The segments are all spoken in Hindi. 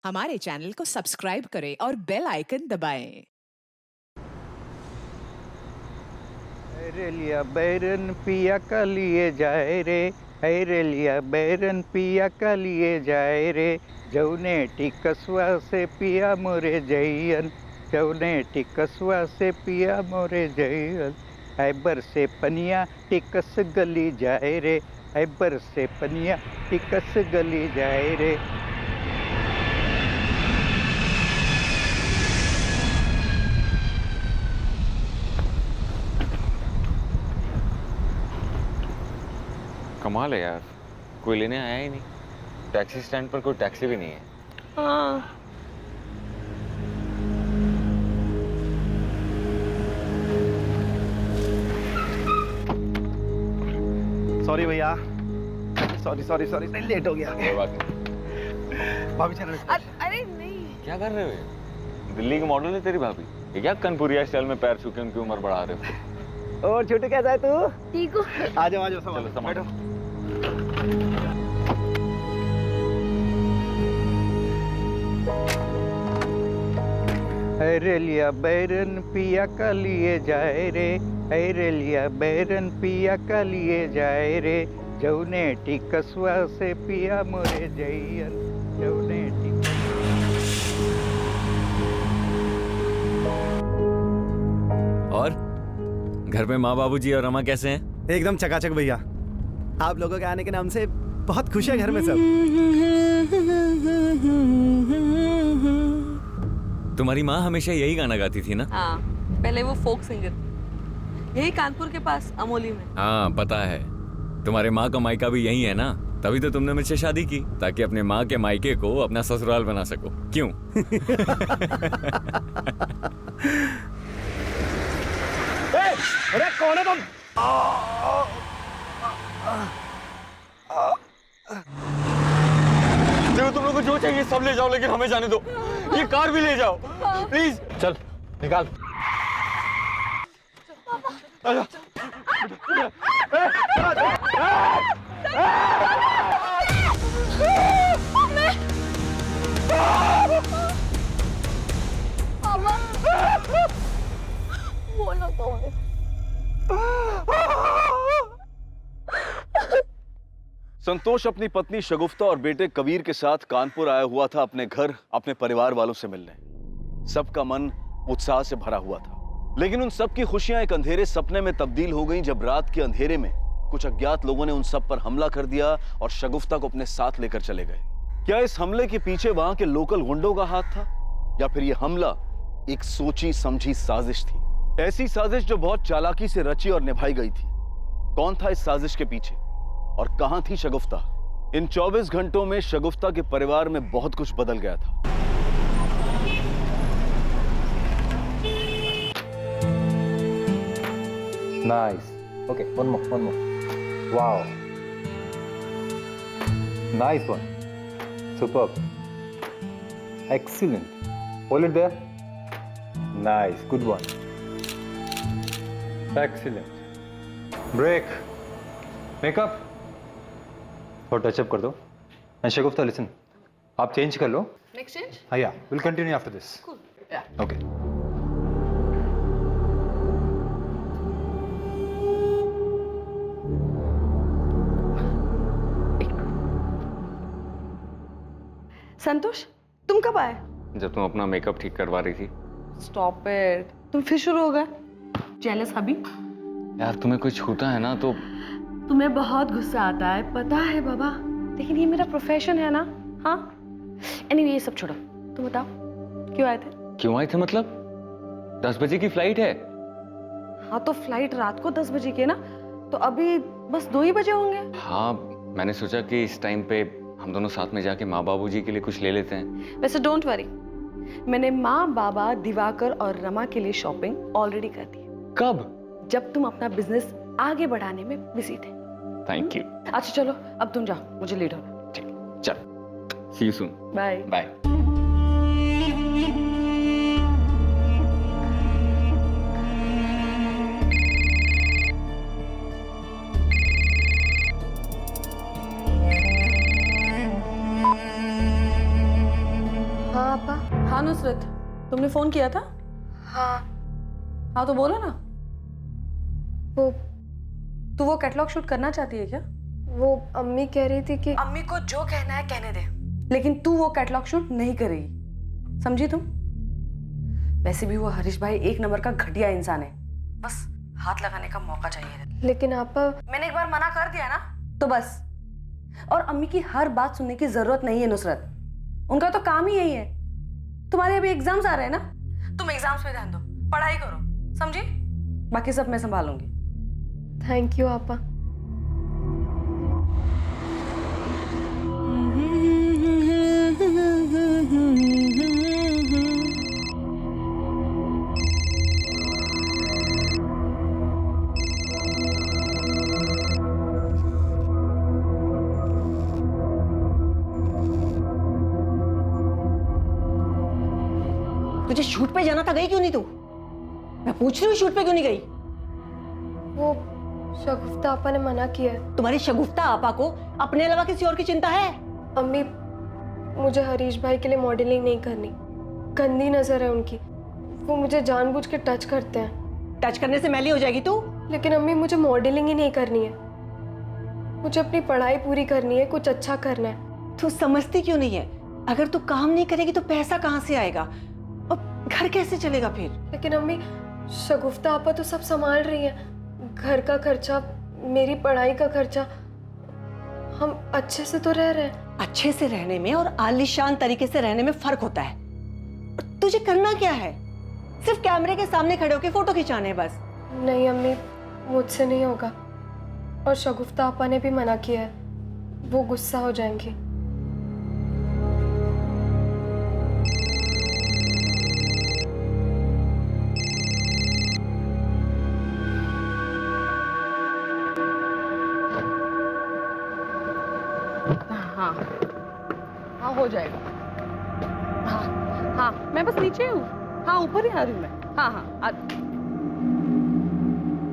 हमारे चैनल को सब्सक्राइब करें और बेल आइकन दबाएं। रे लिया बैरन पिया का लिए जाए रे, रे लिया बैरन पिया का लिए जाए रे। जौने टिकसवा से पिया मोरे जैयन, जौने टिकसवा से पिया मोरे जैयन। ऐबर से पनिया टिकस गली जाए रे, ऐबर से पनिया टिकस गली जाए रे। कमाल है यार, कोई लेने आया ही नहीं। टैक्सी स्टैंड पर कोई टैक्सी भी नहीं है। हाँ। सॉरी भैया, सॉरी सॉरी सॉरी, लेट हो गया। कोई बात नहीं। भाभी चल रही। अरे नहीं, क्या कर रहे हो ये? दिल्ली की मॉडल है तेरी भाभी। ये क्या कनपुरिया स्टाइल में पैर छू के उनकी उम्र बढ़ा रहे हो? और छोटू कैसा है तू? ठीक हो? आ जाओ सब चलो संभालो। रे लिया बैरन पिया का लिए जाए रे, रे लिया बैरन पिया का लिए जाए रे। जौने टिकसवा से पिया मोरे जैयन, जौने और घर में माँ बाबूजी और रमा कैसे हैं? एकदम चकाचक भैया। आप लोगों के आने के नाम से बहुत खुश है घर में सब। तुम्हारी माँ हमेशा यही गाना गाती थी ना? हाँ, पहले वो फोक सिंगर, यही कानपुर के पास अमोली में। हाँ पता है। तुम्हारे माँ का मायका भी यही है ना, तभी तो तुमने मुझसे शादी की, ताकि अपने माँ के मायके को अपना ससुराल बना सको। क्यों? अरे कौन है तुम? देखो तुम लोग को जो चाहिए सब ले जाओ, लेकिन हमें जाने दो। ये कार भी ले जाओ प्लीज। चल निकाल। बोलो तो। संतोष अपनी पत्नी शगुफ्ता और बेटे कबीर के साथ कानपुर आया हुआ था अपने घर, अपने परिवार वालों से मिलने। सबका मन उत्साह से भरा हुआ था, लेकिन उन सब की खुशियां एक अंधेरे सपने में तब्दील हो गईं जब रात के अंधेरे में कुछ अज्ञात लोगों ने उन सब पर हमला कर दिया और शगुफ्ता को अपने साथ लेकर चले गए। क्या इस हमले के पीछे वहां के लोकल गुंडों का हाथ था, या फिर यह हमला एक सोची समझी साजिश थी? ऐसी साजिश जो बहुत चालाकी से रची और निभाई गई थी। कौन था इस साजिश के पीछे और कहां थी शगुफ्ता? इन 24 घंटों में शगुफ्ता के परिवार में बहुत कुछ बदल गया था। Nice. Okay, one more. Wow. Nice one. Superb. Excellent. Hold it there. Nice. Good one. Excellent. Break. Make up. और टचअप कर दो। एंड शगुफ्ता लिसन, आप चेंज कर लो। Next change? हाँ yeah, will continue after this. Cool. Yeah. Okay. Santosh, तुम कब आए? जब तुम अपना मेकअप ठीक करवा रही थी। स्टॉप इट, तुम फिर शुरू हो गए। जेलस हबी? यार तुम्हें कोई छूता है ना तो तुम्हें बहुत गुस्सा आता है, पता है बाबा, लेकिन ये मेरा प्रोफेशन है ना। हाँ, एनीवे ये सब छोड़ो, तुम बताओ क्यों आए थे? क्यों आए थे मतलब? 10 बजे की फ्लाइट है। हाँ तो फ्लाइट रात को 10 बजे की है ना, तो अभी बस 2 ही बजे होंगे। हाँ, मैंने सोचा कि इस टाइम पे हम दोनों साथ में जाके माँ बाबूजी के लिए कुछ ले लेते हैं। वैसे डोंट वरी, मैंने माँ बाबा दिवाकर और रमा के लिए शॉपिंग ऑलरेडी कर दी। कब? जब तुम अपना बिजनेस आगे बढ़ाने में बिजी थे। Thank you. अच्छा चलो अब तुम जाओ, मुझे लेट होना। चल, see you soon. Bye bye. हाँ नुसरत, तुमने फोन किया था? हाँ। हाँ तो बोलो ना। वो तू वो कैटलॉग शूट करना चाहती है क्या? वो अम्मी कह रही थी कि अम्मी को जो कहना है कहने दे, लेकिन तू वो कैटलॉग शूट नहीं करेगी, समझी तुम? वैसे भी वो हरीश भाई एक नंबर का घटिया इंसान है, बस हाथ लगाने का मौका चाहिए। लेकिन आपा मैंने एक बार मना कर दिया ना तो बस। और अम्मी की हर बात सुनने की जरूरत नहीं है नुसरत, उनका तो काम ही यही है। तुम्हारे अभी एग्जाम्स आ रहे हैं ना, तुम एग्जाम्स पे ध्यान दो, पढ़ाई करो, समझी? बाकी सब मैं संभालूंगी। थैंक यू आपा। तुझे शूट पे जाना था, गई क्यों नहीं तू? मैं पूछ रही हूँ शूट पे क्यों नहीं गई? वो शगुफ्ता आपा ने मना किया है। तुम्हारी शगुफ्ता आपा को अपने अलावा किसी और की चिंता है? अम्मी, मुझे हरीश भाई के लिए मॉडलिंग नहीं करनी, गंदी नजर है उनकी, वो मुझे जानबूझ के टच करते हैं। टच करने से मैली हो जाएगी तू। लेकिन अम्मी, मुझे मॉडलिंग ही नहीं करनी है, मुझे अपनी पढ़ाई पूरी करनी है, कुछ अच्छा करना है। तू समझती क्यों नहीं है? अगर तू काम नहीं करेगी तो पैसा कहाँ से आएगा और घर कैसे चलेगा फिर? लेकिन अम्मी, शगुफ्ता आपा तो सब संभाल रही है, घर का खर्चा, मेरी पढ़ाई का खर्चा, हम अच्छे से तो रह रहे हैं। अच्छे से रहने में और आलीशान तरीके से रहने में फर्क होता है। और तुझे करना क्या है? सिर्फ कैमरे के सामने खड़े होकर फोटो खिंचाने बस। नहीं अम्मी, मुझसे नहीं होगा, और शगुफ्ता आपा ने भी मना किया है, वो गुस्सा हो जाएंगी। हाँ हाँ हो जाएगा। हाँ हाँ मैं बस नीचे हूँ, हाँ ऊपर ही आ रही हूँ मैं। हाँ हाँ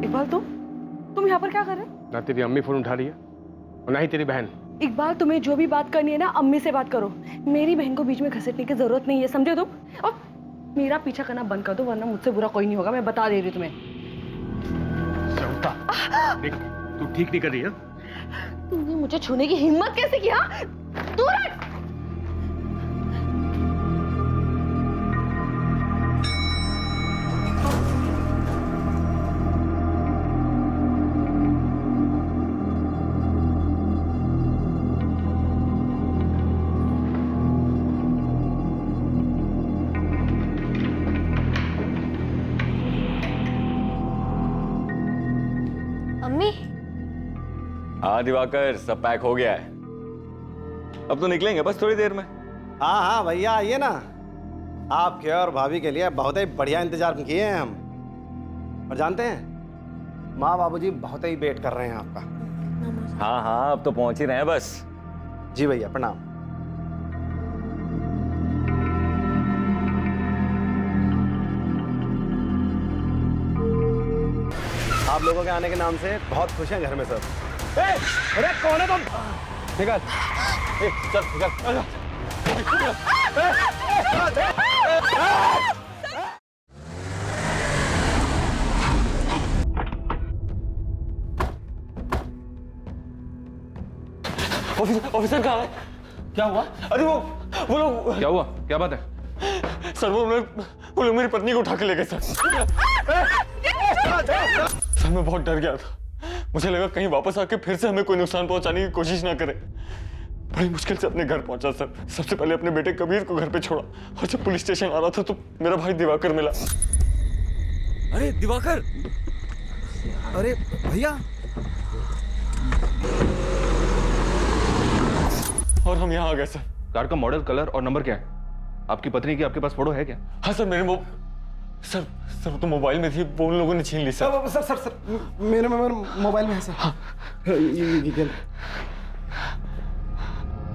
इकबाल, तुम यहाँ पर क्या कर रहे हो? ना तेरी अम्मी फोन उठा रही है और ना ही तेरी बहन। इकबाल, तुम्हें जो भी बात करनी है ना अम्मी से बात करो, मेरी बहन को बीच में घसीटने की जरूरत नहीं है, समझे तुम? और मेरा पीछा करना बंद कर दो, वरना मुझसे बुरा कोई नहीं होगा, मैं बता दे रही हूँ तुम्हें। देख, तू ठीक नहीं कर रही है। तुमने मुझे छूने की हिम्मत कैसे किया? दूर हट! अम्मी, हाँ दिवाकर, सब पैक हो गया है, अब तो निकलेंगे बस थोड़ी देर में। हाँ हाँ भैया आइए ना, आपके और भाभी के लिए बहुत ही बढ़िया इंतजार किए हैं हम। और जानते हैं, माँ बाबूजी बहुत ही वेट कर रहे हैं आपका। हाँ हाँ अब तो पहुंच ही रहे हैं बस। जी भैया प्रणाम। आप लोगों के आने के नाम से बहुत खुश हैं घर में सब। अरे कौन है तुम? निकल, चल निकल। ऑफिसर कहाँ है? क्या हुआ? अरे वो लोग। क्या हुआ? क्या बात है? सर वो लोग मेरी पत्नी को उठा के ले गए सर। सर मैं बहुत डर गया था, मुझे लगा कहीं वापस आके फिर से हमें कोई नुकसान पहुंचाने की कोशिश ना करे। बड़ी मुश्किल से अपने घर पहुंचा सर। सबसे पहले अपने बेटे कबीर को घर पे छोड़ा, और जब पुलिस स्टेशन आ रहा था तो मेरा भाई दिवाकर मिला। अरे दिवाकर! अरे भैया, और हम यहाँ आ गए सर। कार का मॉडल, कलर और नंबर क्या है? आपकी पत्नी की आपके पास फोटो है क्या? हाँ सर, मेरे सर तो मोबाइल में थी, वो उन लोगों ने छीन ली सर। सर मेरे मोबाइल में है सर। हाँ। ये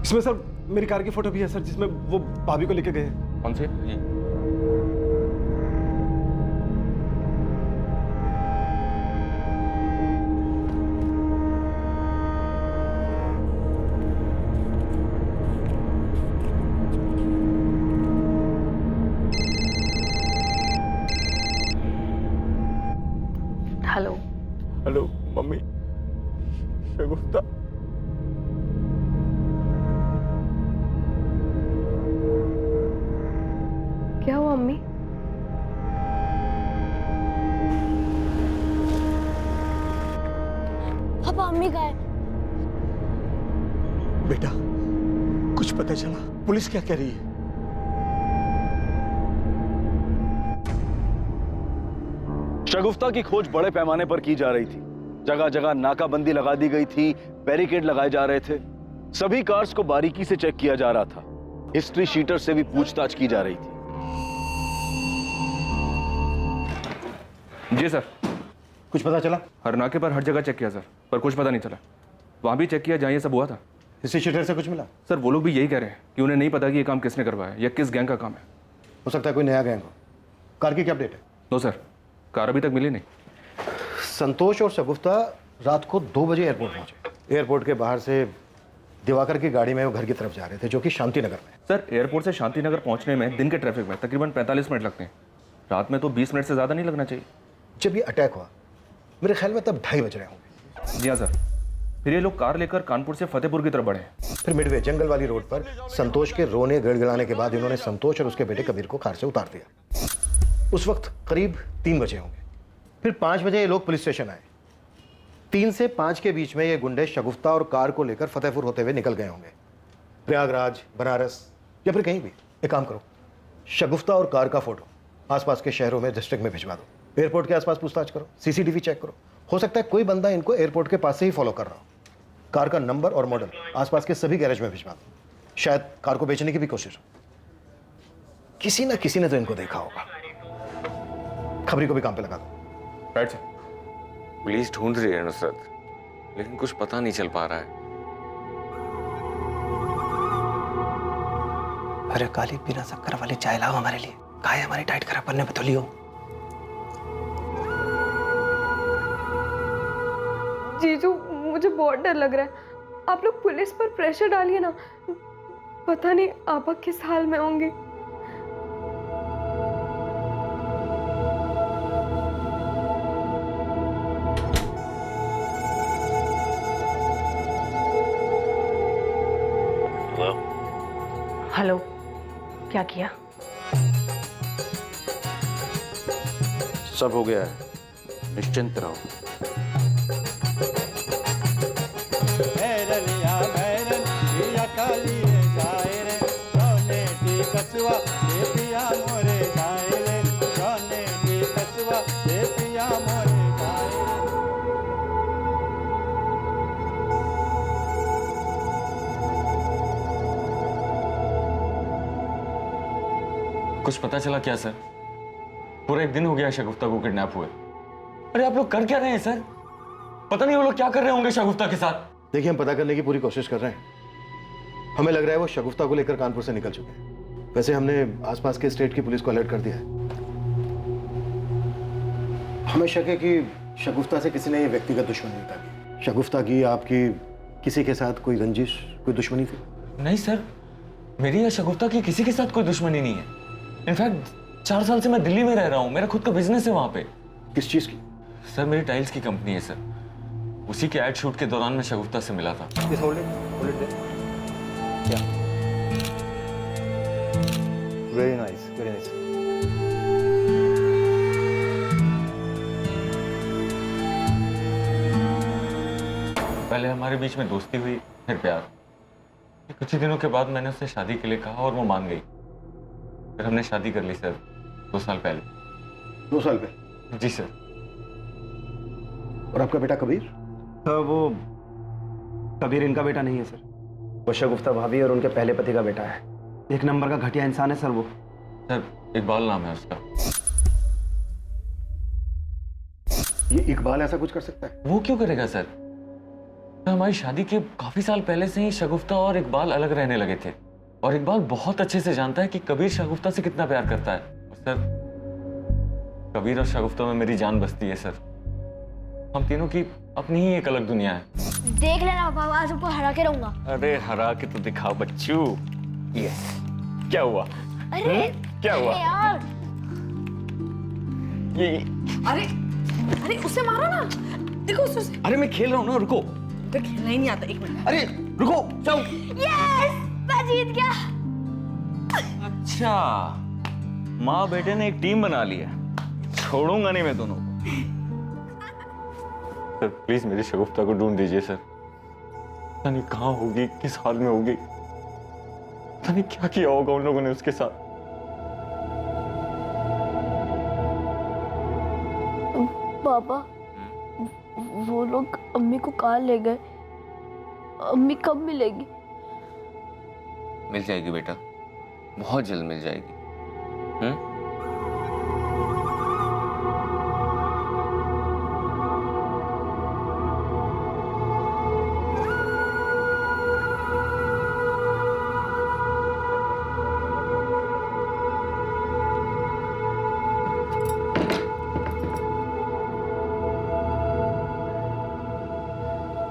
इसमें सर मेरी कार की फोटो भी है सर, जिसमें वो भाभी को लेके गए हैं। कौन से? शगुफ्ता। क्या हुआ अम्मी? पापा अम्मी का है। बेटा कुछ पता चला? पुलिस क्या कह रही है? शगुफ्ता की खोज बड़े पैमाने पर की जा रही थी। जगह जगह नाकाबंदी लगा दी गई थी, बैरिकेड लगाए जा रहे थे, सभी कार्स को बारीकी से चेक किया जा रहा था, हिस्ट्री शीटर से भी पूछताछ की जा रही थी। जी सर। कुछ पता चला? हर नाके पर हर जगह चेक किया सर, पर कुछ पता नहीं चला। वहाँ भी चेक किया जहाँ ये सब हुआ था। हिस्ट्री शीटर से कुछ मिला? सर वो लोग भी यही कह रहे हैं कि उन्हें नहीं पता कि ये काम किसने करवाया या किस गैंग का काम है। हो सकता है कोई नया गैंग हो। कार की क्या अपडेट है? नो सर, कार अभी तक मिली नहीं। संतोष और शगुफ्ता रात को 2 बजे एयरपोर्ट पहुंचे। एयरपोर्ट के बाहर से दिवाकर की गाड़ी में वो घर की तरफ जा रहे थे, जो कि शांति नगर में। सर एयरपोर्ट से शांति नगर पहुँचने में दिन के ट्रैफिक में तकरीबन 45 मिनट लगते हैं। रात में तो 20 मिनट से ज़्यादा नहीं लगना चाहिए। जब ये अटैक हुआ मेरे ख्याल में तब 2:30 बज रहे होंगे। जी हाँ सर। फिर ये लोग कार लेकर कानपुर से फतेहपुर की तरफ बढ़े। फिर मिडवे जंगल वाली रोड पर संतोष के रोने गड़गड़ाने के बाद इन्होंने संतोष और उसके बेटे कबीर को कार से उतार दिया। उस वक्त करीब 3 बजे होंगे। फिर 5 बजे ये लोग पुलिस स्टेशन आए। 3 से 5 के बीच में ये गुंडे शगुफ्ता और कार को लेकर फतेहपुर होते हुए निकल गए होंगे, प्रयागराज, बनारस या फिर कहीं भी। एक काम करो, शगुफ्ता और कार का फोटो आसपास के शहरों में डिस्ट्रिक्ट में भिजवा दो। एयरपोर्ट के आसपास पूछताछ करो, सीसीटीवी चेक करो। हो सकता है कोई बंदा इनको एयरपोर्ट के पास से ही फॉलो कर रहा हो। कार का नंबर और मॉडल आसपास के सभी गैरेज में भिजवा दो। शायद कार को बेचने की भी कोशिश हो। किसी ना किसी ने तो इनको देखा होगा। खबरी को भी काम पे लगा दो। Right sir. पुलिस ढूंढ रही है नुसरत, लेकिन कुछ पता नहीं चल पा रहा है। अरे काली बिना शक्कर वाली चाय लाओ हमारे लिए। कहा है हमारी डाइट खराब करने बतौलियो। जीजू मुझे बहुत डर लग रहा है। आप लोग पुलिस पर प्रेशर डालिए ना, पता नहीं आपा किस हाल में होंगे। हेलो, क्या किया? सब हो गया है, निश्चिंत रहो। कुछ पता चला क्या सर? पूरा 1 दिन हो गया शगुफ्ता को किडनैप हुए। अरे आप लोग कर क्या रहे हैं सर? पता नहीं वो लोग क्या कर रहे होंगे शगुफ्ता के साथ। देखिए, हम पता करने की पूरी कोशिश कर रहे हैं। हमें लग रहा है वो शगुफ्ता को लेकर कानपुर से निकल चुके हैं। वैसे हमने आसपास के स्टेट की पुलिस को अलर्ट कर दिया है। हमें शक है कि शगुफ्ता से किसी ने ये व्यक्तिगत दुश्मनी निकाली। शगुफ्ता की, आपकी, किसी के साथ कोई रंजिश, कोई दुश्मनी थी? नहीं सर, मेरी या शगुफ्ता की किसी के साथ कोई दुश्मनी नहीं है। इनफैक्ट 4 साल से मैं दिल्ली में रह रहा हूँ। मेरा खुद का बिजनेस है वहाँ पे। किस चीज की? सर मेरी टाइल्स की कंपनी है सर। उसी के एड शूट के दौरान मैं शगुफ्ता से मिला था। Very nice, very nice. पहले हमारे बीच में दोस्ती हुई, फिर प्यार। कुछ ही दिनों के बाद मैंने उससे शादी के लिए कहा और वो मान गई। फिर हमने शादी कर ली सर 2 साल पहले। 2 साल पहले? जी सर। और आपका बेटा कबीर? तो वो कबीर इनका बेटा नहीं है सर। वो शगुफ्ता भाभी और उनके पहले पति का बेटा है। 1 नंबर का घटिया इंसान है सर वो। सर इकबाल नाम है उसका। ये इकबाल ऐसा कुछ कर सकता है? वो क्यों करेगा सर? तो हमारी शादी के काफी साल पहले से ही शगुफ्ता और इकबाल अलग रहने लगे थे। और इकबाल बहुत अच्छे से जानता है कि कबीर शगुफ्ता से कितना प्यार करता है। और सर कबीर और शगुफ्ता में मेरी जान बसती है सर। हम तीनों की अपनी ही एक अलग दुनिया है। देख लेना पापा, आज आपको हरा के रहूंगा। अरे हरा के तो दिखाओ बच्चू। यस। क्या हुआ? अरे क्या हुआ? अरे यार, ये अरे अरे उसे मारो ना। देखो उसे। अरे मैं खेल रहा हूँ ना, रुको। तो खेलना ही नहीं आता। एक मिनट। अरे रुको, जाओ। यस, मैं जीत गया। अच्छा, माँ बेटे ने एक टीम बना ली है, छोड़ूंगा नहीं मैं दोनों को। सर प्लीज मेरी शगुफ्ता को ढूंढ दीजिए सर। पता नहीं कहाँ होगी, किस हाल में होगी, पता नहीं क्या किया होगा उन लोगों ने उसके साथ। पापा, वो लोग अम्मी को कहाँ ले गए? अम्मी कब मिलेगी? मिल जाएगी बेटा, बहुत जल्द मिल जाएगी।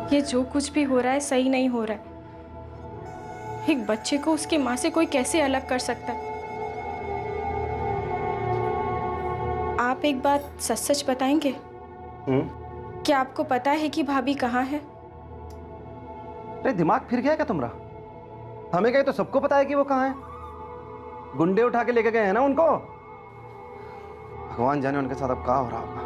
ये जो कुछ भी हो रहा है सही नहीं हो रहा है। एक बच्चे को उसकी माँ से कोई कैसे अलग कर सकता है? आप एक बात सच सच बताएंगे? क्या आपको पता है कि भाभी कहाँ है? अरे दिमाग फिर गया क्या तुम्हारा? हमें कहे तो सबको पता है कि वो कहाँ है। गुंडे उठा के लेके गए हैं ना उनको। भगवान जाने उनके साथ अब क्या हो रहा होगा।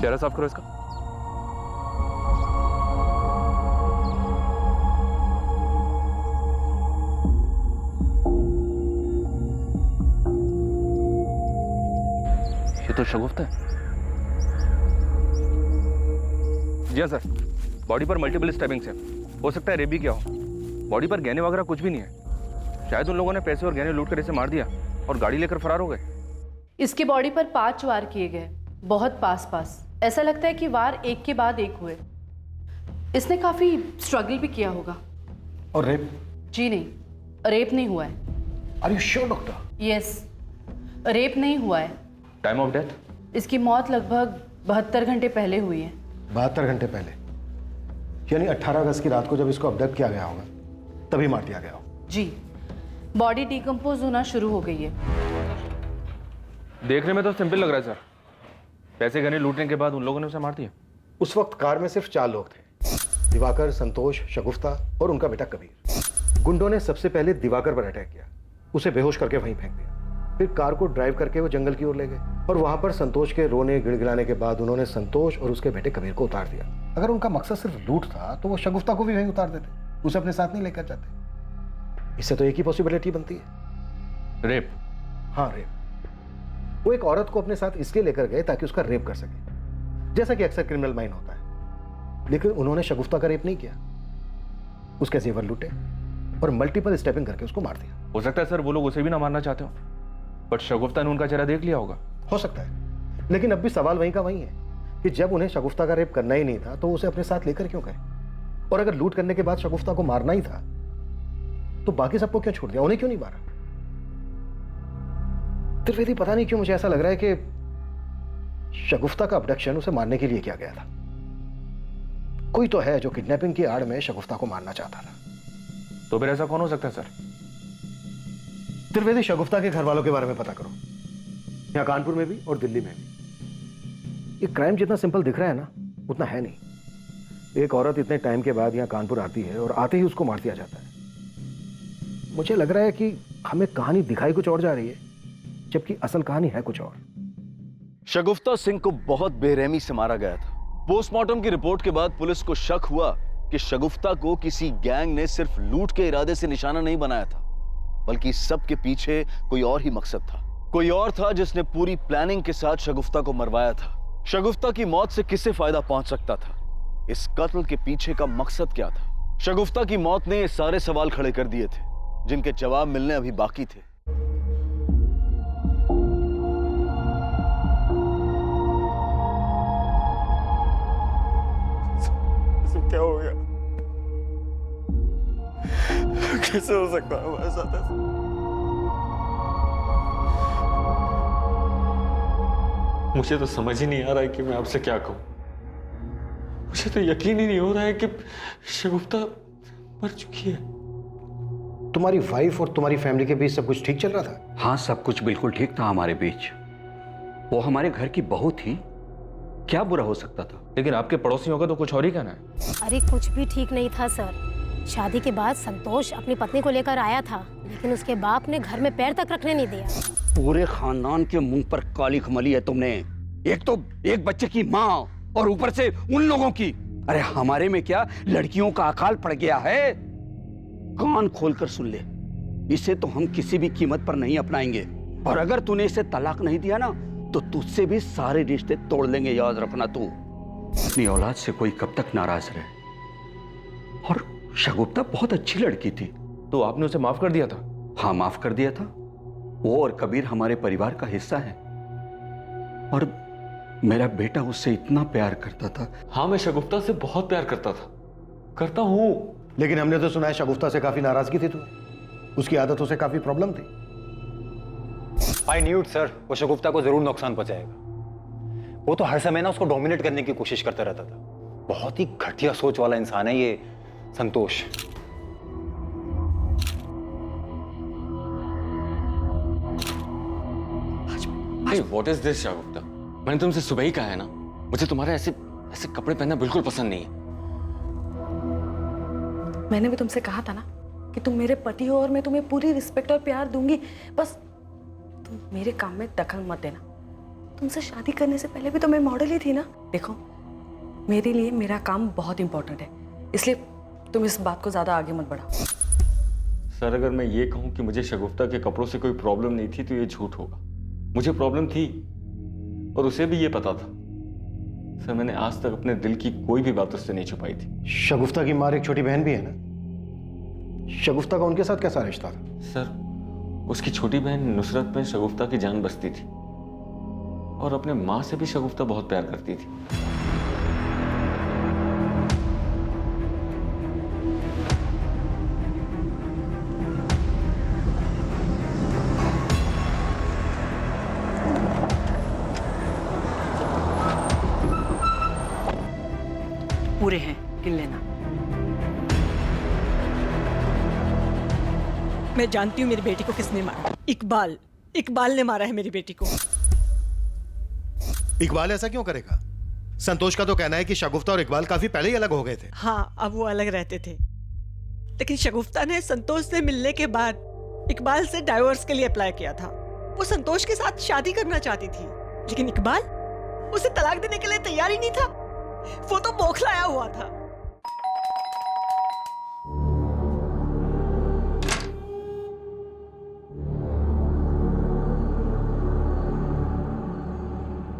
चेहरा साफ करो इसका। ये तो शगुफ्ता है। जी हाँ सर, बॉडी पर मल्टीपल स्टैबिंग्स है। हो सकता है रेप भी किया हो। बॉडी पर गहने वगैरह कुछ भी नहीं है। शायद उन लोगों ने पैसे और गहने लूट कर इसे मार दिया और गाड़ी लेकर फरार हो गए। इसकी बॉडी पर 5 वार किए गए, बहुत पास पास। ऐसा लगता है कि वार एक के बाद एक हुए। इसने काफी स्ट्रगल भी किया होगा। और रेप? जी नहीं, रेप नहीं हुआ है। Are you sure doctor? Yes, rape नहीं हुआ है। Time of death? इसकी मौत लगभग 72 घंटे पहले हुई है। 72 घंटे पहले? यानी 18 अगस्त की रात को जब इसको अबडक्ट किया गया होगा तभी मार दिया गया हो? जी, बॉडी डिकम्पोज होना शुरू हो गई है। देखने में तो सिंपल लग रहा है सर। पैसे गहने लूटने के बाद उन लोगों ने उसे मार दिया। उस वक्त कार में सिर्फ 4 लोग थे, दिवाकर, संतोष, शगुफ्ता और उनका बेटा कबीर। गुंडों ने सबसे पहले दिवाकर पर अटैक किया, उसे बेहोश करके वहीं फेंक दिया। फिर कार को ड्राइव करके वो जंगल की ओर ले गए और वहां पर संतोष के रोने गिड़गिड़ाने के बाद उन्होंने संतोष और उसके बेटे कबीर को उतार दिया। अगर उनका मकसद सिर्फ लूट था तो वो शगुफ्ता को भी वहीं उतार देते, उसे अपने साथ नहीं लेकर जाते। इससे तो एक ही पॉसिबिलिटी बनती है, रेप। हाँ, रेप। वो एक औरत को अपने साथ इसलिए लेकर गए ताकि उसका रेप कर सके, जैसा कि अक्सर क्रिमिनल माइंड होता है। लेकिन उन्होंने शगुफ्ता का रेप नहीं किया, उसके जेवर लूटे और मल्टीपल स्टेपिंग करके उसको मार दिया। हो सकता है सर वो लोग उसे भी ना मारना चाहते हो, बट शगुफ्ता ने उनका चेहरा देख लिया होगा। हो सकता है, लेकिन अब भी सवाल वहीं का वहीं है कि जब उन्हें शगुफ्ता का रेप करना ही नहीं था तो उसे अपने साथ लेकर क्यों गए? और अगर लूट करने के बाद शगुफ्ता को मारना ही था तो बाकी सबको क्यों छोड़ दिया, उन्हें क्यों नहीं मारा? त्रिवेदी, पता नहीं क्यों मुझे ऐसा लग रहा है कि शगुफ्ता का अबडक्शन उसे मारने के लिए किया गया था। कोई तो है जो किडनैपिंग की आड़ में शगुफ्ता को मारना चाहता था। तो फिर ऐसा कौन हो सकता है सर? त्रिवेदी, शगुफ्ता के घर वालों के बारे में पता करो, यहाँ कानपुर में भी और दिल्ली में भी। ये क्राइम जितना सिंपल दिख रहा है ना, उतना है नहीं। एक औरत इतने टाइम के बाद यहाँ कानपुर आती है और आते ही उसको मार दिया जाता है। मुझे लग रहा है कि हमें कहानी दिखाई कुछ और जा रही है, जबकि असल कहानी है कुछ और। शगुफ्ता सिंह को बहुत बेरहमी से मारा गया था। पोस्टमार्टम की रिपोर्ट के बाद पुलिस को शक हुआ कि शगुफ्ता को किसी गैंग ने सिर्फ लूट के इरादे से निशाना नहीं बनाया था, बल्कि इस सब के पीछे कोई और ही मकसद था। कोई और था जिसने पूरी प्लानिंग के साथ शगुफ्ता को मरवाया था। शगुफ्ता की मौत से किसे फायदा पहुंच सकता था? इस कत्ल के पीछे का मकसद क्या था? शगुफ्ता की मौत ने ये सारे सवाल खड़े कर दिए थे जिनके जवाब मिलने अभी बाकी थे। क्या हो गया? कैसे हो सकता है हमारे साथ ऐसा? मुझे तो समझ ही नहीं आ रहा है कि मैं आपसे क्या कहूं। मुझे तो यकीन ही नहीं हो रहा है कि शगुफ्ता मर चुकी है। तुम्हारी वाइफ और तुम्हारी फैमिली के बीच सब कुछ ठीक चल रहा था? हाँ, सब कुछ बिल्कुल ठीक था हमारे बीच। वो हमारे घर की बहू थी, क्या बुरा हो सकता था? लेकिन आपके पड़ोसियों का तो कुछ और ही कहना है। अरे कुछ भी ठीक नहीं था सर। शादी के बाद संतोष अपनी पत्नी को लेकर आया था, लेकिन उसके बाप ने घर में पैर तक रखने नहीं दिया। पूरे खानदान के मुंह पर काली खमली है तुमने। एक तो एक बच्चे की माँ और ऊपर से उन लोगों की। अरे हमारे में क्या लड़कियों का अकाल पड़ गया है? कान खोलकर सुन ले, इसे तो हम किसी भी कीमत पर नहीं अपनाएंगे। और अगर तूने इसे तलाक नहीं दिया ना तो तुझसे भी सारे रिश्ते तोड़ लेंगे, याद रखना। तू अपनी औलाद से कोई कब तक नाराज रहे। और शगुफ्ता बहुत अच्छी लड़की थी। तो आपने उसे माफ कर दिया था? हाँ, माफ कर दिया था। वो और कबीर हमारे परिवार का हिस्सा है और मेरा बेटा उससे इतना प्यार करता था। हाँ, मैं शगुफ्ता से बहुत प्यार करता था, करता हूं। लेकिन हमने तो सुना है शगुफ्ता से काफी नाराजगी थी तुम्हें, उसकी आदतों से काफी प्रॉब्लम थी। आई न्यू इट सर, वो शगुफ्ता को जरूर नुकसान पहुंचाएगा। वो तो हर समय ना उसको डोमिनेट करने की कोशिश करता रहता था। बहुत ही घटिया सोच वाला इंसान है ये संतोष। व्हाट इज दिस शगुफ्ता? मैंने तुमसे सुबह ही कहा है ना, मुझे तुम्हारे ऐसे ऐसे कपड़े पहनना बिल्कुल पसंद नहीं है। मैंने भी तुमसे कहा था ना कि तुम मेरे पति हो और मैं तुम्हें पूरी रिस्पेक्ट और प्यार दूंगी। बस तुम मेरे काम में दखल मत देना। तुमसे शादी करने से पहले भी तो मैं मॉडल ही थी ना। देखो, मेरे लिए मेरा काम बहुत इंपॉर्टेंट है, इसलिए तुम इस बात को ज्यादा आगे मत बढ़ाओ। सर, अगर मैं ये कहूं कि मुझे शगुफ्ता के कपड़ों से कोई प्रॉब्लम नहीं थी तो ये झूठ होगा। मुझे प्रॉब्लम थी और उसे भी ये पता था। सर, मैंने आज तक अपने दिल की कोई भी बात उससे नहीं छुपाई थी। शगुफ्ता की माँ एक छोटी बहन भी है ना, शगुफ्ता का उनके साथ कैसा रिश्ता था? सर, उसकी छोटी बहन नुसरत में शगुफ्ता की जान बसती थी और अपने माँ से भी शगुफ्ता बहुत प्यार करती थी। पूरे हैं, गिन लेना। मैं जानती हूँ मेरी बेटी को किसने मारा। इकबाल ने मारा है मेरी बेटी को। इकबाल ऐसा क्यों करेगा? संतोष का तो कहना है कि शगुफ्ता और इकबाल काफी पहले ही अलग हो गए थे। हाँ, अब वो अलग रहते थे, लेकिन शगुफ्ता ने संतोष से मिलने के बाद इकबाल से डाइवोर्स के लिए अप्लाई किया था। वो संतोष के साथ शादी करना चाहती थी, लेकिन इकबाल उसे तलाक देने के लिए तैयार ही नहीं था। वो तो बौखलाया हुआ था।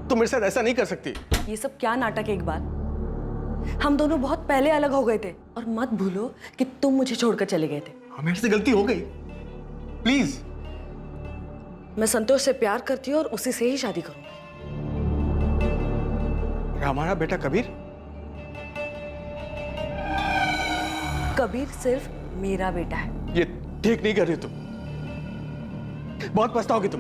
तुम मेरे साथ ऐसा नहीं कर सकती। ये सब क्या नाटक है इकबाल? हम दोनों बहुत पहले अलग हो गए थे और मत भूलो कि तुम मुझे छोड़कर चले गए थे। हाँ, मेरे से गलती हो गई, प्लीज। मैं संतोष से प्यार करती हूँ और उसी से ही शादी करूंगी। हमारा बेटा कबीर? कबीर सिर्फ मेरा बेटा है। ये ठीक नहीं कर रही तुम, बहुत पछताओगी तुम।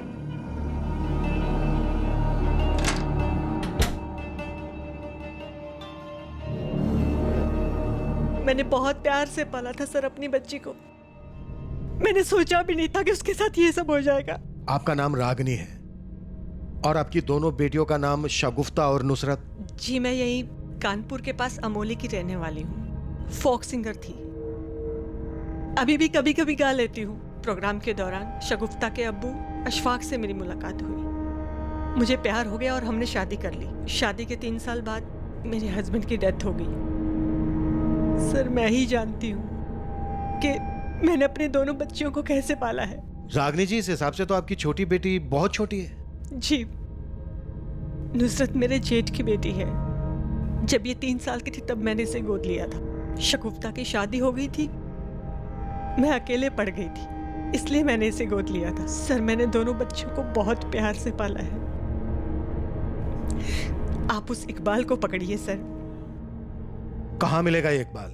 मैंने बहुत प्यार से पाला था सर अपनी बच्ची को। मैंने सोचा भी नहीं था कि उसके साथ ये सब हो जाएगा। आपका नाम रागनी है और आपकी दोनों बेटियों का नाम शगुफ्ता और नुसरत। जी, मैं यही कानपुर के पास अमोली की रहने वाली हूँ। फोक सिंगर थी, अभी भी कभी कभी गा लेती हूँ। प्रोग्राम के दौरान शगुफ्ता के अब्बू अशफाक से मेरी मुलाकात हुई। मुझे प्यार हो गया और हमने शादी कर ली। शादी के 3 साल बाद मेरे हस्बैंड की डेथ हो गई। सर, मैं ही जानती हूँ कि मैंने अपने दोनों बच्चियों को कैसे पाला है। रागनी जी, इस हिसाब से तो आपकी छोटी बेटी बहुत छोटी है। जी, नुसरत मेरे जेठ की बेटी है। जब ये 3 साल की थी तब मैंने इसे गोद लिया था। शगुफ्ता की शादी हो गई थी, मैं अकेले पड़ गई थी, इसलिए मैंने इसे गोद लिया था। सर, मैंने दोनों बच्चों को बहुत प्यार से पाला है। आप उस इकबाल को पकड़िए सर। कहाँ मिलेगा ये इकबाल?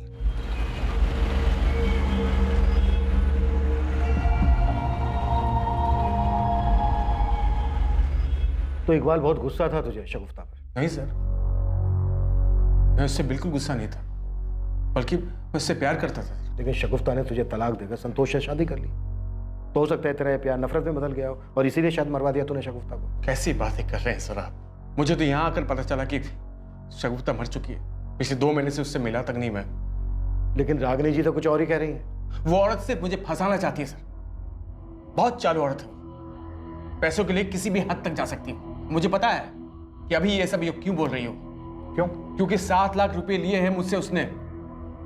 तो इकबाल बहुत गुस्सा था तुझे शगुफ्ता पर? नहीं सर, मैं उससे बिल्कुल गुस्सा नहीं था, बल्कि मैं उससे प्यार करता था। लेकिन शगुफ्ता ने तुझे तलाक देकर संतोष से शादी कर ली, तो हो सकता है तेरा ये प्यार नफरत में बदल गया हो और इसीलिए शायद मरवा दिया तूने शगुफ्ता को। कैसी बातें कर रहे हैं सर आप? मुझे तो यहाँ आकर पता चला कि शगुफ्ता मर चुकी है। पिछले 2 महीने से उससे मिला तक नहीं मैं। लेकिन रागिनी जी तो कुछ और ही कह रही है। वो औरत सिर्फ मुझे फंसाना चाहती है सर। बहुत चालू औरत है वो, पैसों के लिए किसी भी हद तक जा सकती है। मुझे पता है कि अभी ये सब क्यों बोल रही हो। क्यों? क्योंकि 7 लाख रुपए लिए हैं मुझसे उसने,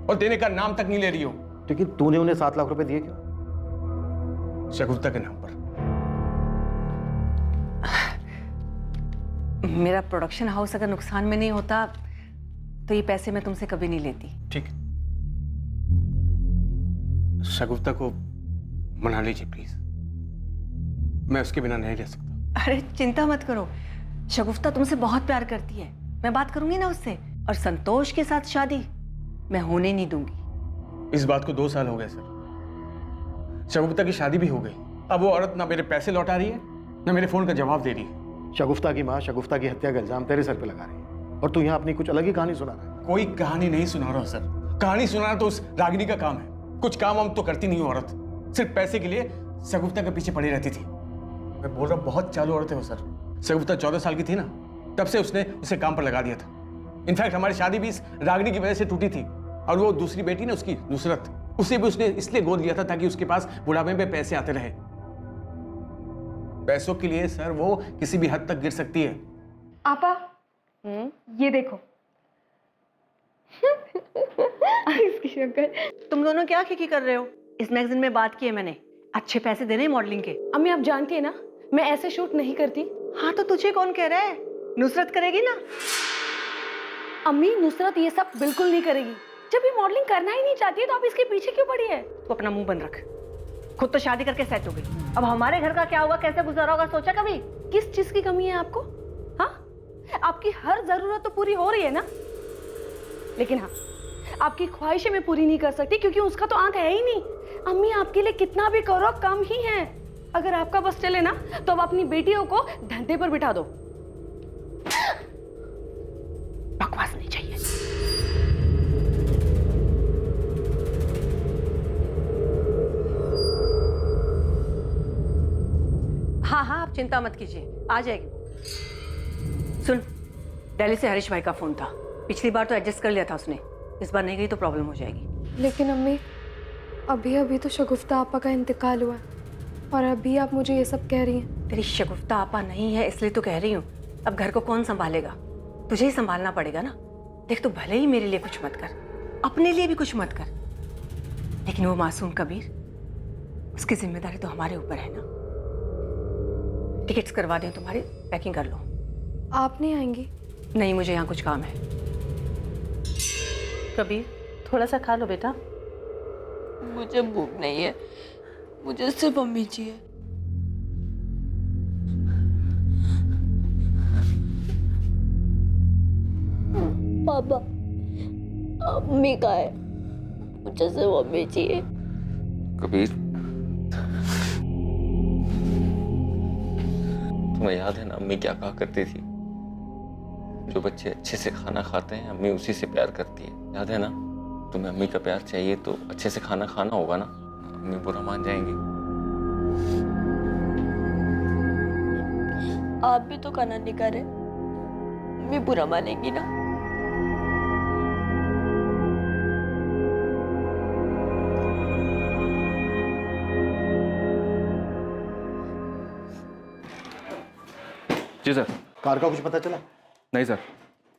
और देने का नाम तक नहीं ले रही हो। लेकिन तूने उन्हें 7 लाख रुपए दिए क्यों? शगुफ्ता के नाम पर। मेरा प्रोडक्शन हाउस अगर नुकसान में नहीं होता तो ये पैसे मैं तुमसे कभी नहीं लेती। ठीक, शगुफ्ता को मना लीजिए प्लीज, मैं उसके बिना नहीं रह सकता। अरे चिंता मत करो, शगुफ्ता तुमसे बहुत प्यार करती है। मैं बात करूंगी ना उससे, और संतोष के साथ शादी मैं होने नहीं दूंगी। इस बात को 2 साल हो गए सर। शगुफ्ता की शादी भी हो गई, अब वो औरत ना मेरे पैसे लौटा रही है ना मेरे फोन का जवाब दे रही है। शगुफ्ता की माँ शगुफ्ता की हत्या का इल्जाम तेरे सर पे लगा रही है और तू यहाँ अपनी कुछ अलग ही कहानी सुना रहा है। कोई कहानी नहीं सुना रहा सर, कहानी सुनाना तो उस रागिनी का काम है। कुछ काम हम तो करती नहीं हो औरत, सिर्फ पैसे के लिए शगुफ्ता के पीछे पड़ी रहती थी। मैं बोल रहा हूँ बहुत चालू औरत है वो सर। शगुफ्ता 14 साल की थी ना, तब से उसने उसे काम पर लगा दिया था। इनफैक्ट हमारी शादी भी इस रागिनी की वजह से टूटी थी। और वो दूसरी बेटी ना उसकी, नुसरत, उसे भी उसने इसलिए गोद लिया था ताकि उसके पास बुढ़ापे में पैसे आते रहे। पैसों के लिए सर वो किसी भी हद तक गिर सकती है। आपा, ये देखो। इसकी शक्ल। तुम दोनों क्या खिकी कर रहे हो? इस मैगजीन में बात की है मैंने, अच्छे पैसे देने मॉडलिंग के। अम्मी आप जानती है ना, मैं ऐसे शूट नहीं करती। हाँ तो तुझे कौन कह रहा है? नुसरत करेगी ना। अम्मी नुसरत ये सब बिल्कुल नहीं करेगी। जब ये मॉडलिंग करना ही नहीं चाहती है तो आप इसके पीछे क्यों पड़ी है? तू अपना मुंह बंद रख। खुद तो शादी करके सेट हो गई, अब हमारे घर का क्या होगा, कैसे गुजारा होगा, सोचा कभी? किस चीज की कमी है आपको? हाँ, आपकी हर जरूरत तो पूरी हो रही है ना, लेकिन हाँ, आपकी ख्वाहिशें मैं पूरी नहीं कर सकती क्योंकि उसका तो आंख है ही नहीं। अम्मी आपके लिए कितना भी करो कम ही है। अगर आपका बस चले ना तो अब अपनी बेटियों को धंधे पर बिठा दो। बकवास नहीं चाहिए। हाँ हाँ, आप चिंता मत कीजिए, आ जाएगी। सुन, दिल्ली से हरीश भाई का फोन था। पिछली बार तो एडजस्ट कर लिया था उसने, इस बार नहीं गई तो प्रॉब्लम हो जाएगी। लेकिन अम्मी, अभी अभी तो शगुफ्ता आपा का इंतकाल हुआ है और अभी आप मुझे ये सब कह रही हैं। तेरी शगुफ्ता आपा नहीं है इसलिए तो कह रही हूँ। अब घर को कौन संभालेगा? तुझे ही संभालना पड़ेगा ना। देख, तू भले ही मेरे लिए कुछ मत कर, अपने लिए भी कुछ मत कर, लेकिन वो मासूम कबीर, उसकी जिम्मेदारी तो हमारे ऊपर है ना। टिकट्स करवा दें तुम्हारी, पैकिंग कर लो। आप नहीं आएंगी? नहीं, मुझे यहाँ कुछ काम है। कबीर, थोड़ा सा खा लो बेटा। मुझे भूख नहीं है, मुझे सिर्फ अम्मी चाहिए। पापा, अम्मी का है, मुझे सिर्फ अम्मी चाहिए। कबीर, तुम्हें याद है ना अम्मी क्या कहा करती थी? जो बच्चे अच्छे से खाना खाते हैं अम्मी उसी से प्यार करती है, याद है ना? तुम्हें अम्मी का प्यार चाहिए तो अच्छे से खाना खाना होगा ना, अम्मी बुरा मान जाएंगी। आप भी तो खाना नहीं खा रहे, अम्मी बुरा मानेंगी ना। जी सर। कार का कुछ पता चला? नहीं सर,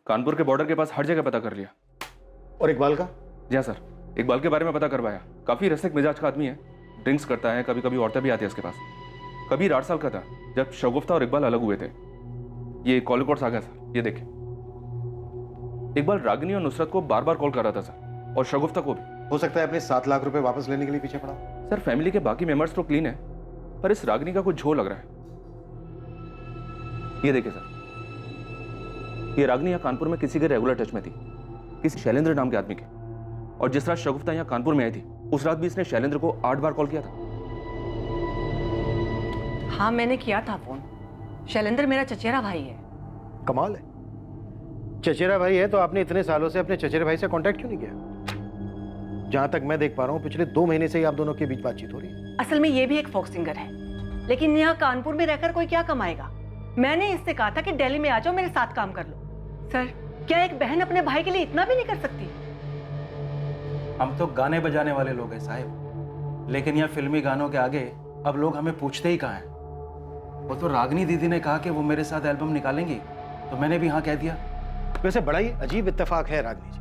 कानपुर के बॉर्डर के पास हर जगह पता कर लिया। और इकबाल का? जी हाँ सर, इकबाल के बारे में पता करवाया। काफी रसिक मिजाज का आदमी है, ड्रिंक्स करता है, कभी कभी औरतें भी आती है उसके पास। कबीर 8 साल का था जब शगुफ्ता और इकबाल अलग हुए थे। ये कॉल रिकॉर्ड्स आ गए सर, ये देखिए। इकबाल रागिनी और नुसरत को बार बार कॉल कर रहा था सर, और शगुफ्ता को भी। हो सकता है अपने 7 लाख रुपए वापस लेने के लिए पीछे पड़ा। सर फैमिली के बाकी मेंबर्स तो क्लीन है, पर इस रागिनी का कुछ झोल लग रहा है। ये देखिए सर, ये रागिनी यहाँ कानपुर में किसी के रेगुलर टच में थी, किसी शैलेंद्र नाम के आदमी के। और जिस रात शगुफ्ता यहाँ कानपुर में आई थी, उस रात भी इसने शैलेंद्र को 8 बार कॉल किया था। हाँ मैंने किया था फोन। शैलेंद्र मेरा चचेरा भाई है। कमाल है, चचेरा भाई है तो आपने इतने सालों से अपने चचेरे भाई से कांटेक्ट क्यों नहीं किया? जहां तक मैं देख पा रहा हूं पिछले 2 महीने से ही आप दोनों के बीच बातचीत हो रही है। असल में ये भी एक फोक सिंगर है, लेकिन यहाँ कानपुर में रहकर कोई क्या कमाएगा। मैंने इससे कहा था कि दिल्ली में आ जाओ, मेरे साथ काम कर लो। सर क्या एक बहन अपने भाई के लिए इतना भी नहीं कर सकती? हम तो गाने बजाने वाले लोग हैं साहिब, लेकिन यहाँ फिल्मी गानों के आगे अब लोग हमें पूछते ही कहाँ हैं। वो तो रागिनी दीदी ने कहा कि वो मेरे साथ एल्बम निकालेंगी, तो मैंने भी हाँ कह दिया। वैसे बड़ा ही अजीब इत्तेफाक है रागिनी जी,